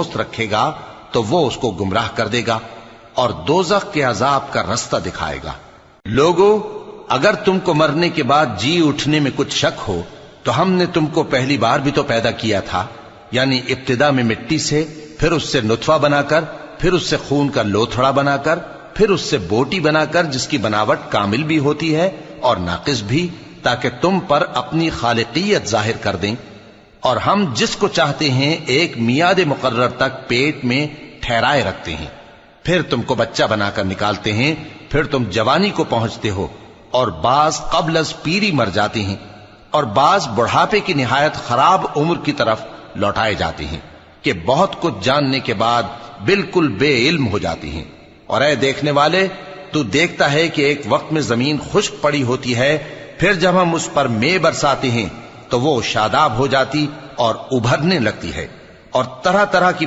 درست رکھے گا تو وہ اس کو گمراہ کر دے گا اور دوزخ کے عذاب کا رستہ دکھائے گا۔ لوگو، اگر تم کو مرنے کے بعد جی اٹھنے میں کچھ شک ہو تو ہم نے تم کو پہلی بار بھی تو پیدا کیا تھا، یعنی ابتدا میں مٹی سے، پھر اس سے نطفہ بنا کر، پھر اس سے خون کا لوتھڑا بنا کر، پھر اس سے بوٹی بنا کر جس کی بناوٹ کامل بھی ہوتی ہے اور ناقص بھی، تاکہ تم پر اپنی خالقیت ظاہر کر دیں۔ اور ہم جس کو چاہتے ہیں ایک میعاد مقرر تک پیٹ میں ٹھہرائے رکھتے ہیں، پھر تم کو بچہ بنا کر نکالتے ہیں، پھر تم جوانی کو پہنچتے ہو، اور بعض قبل از پیری مر جاتے ہیں، اور بعض بڑھاپے کی نہایت خراب عمر کی طرف لوٹائے جاتے ہیں کہ بہت کچھ جاننے کے بعد بالکل بے علم ہو جاتی ہیں۔ اور اے دیکھنے والے، تو دیکھتا ہے کہ ایک وقت میں زمین خشک پڑی ہوتی ہے، پھر جب ہم اس پر مے برساتے ہیں تو وہ شاداب ہو جاتی اور ابھرنے لگتی ہے، اور طرح طرح کی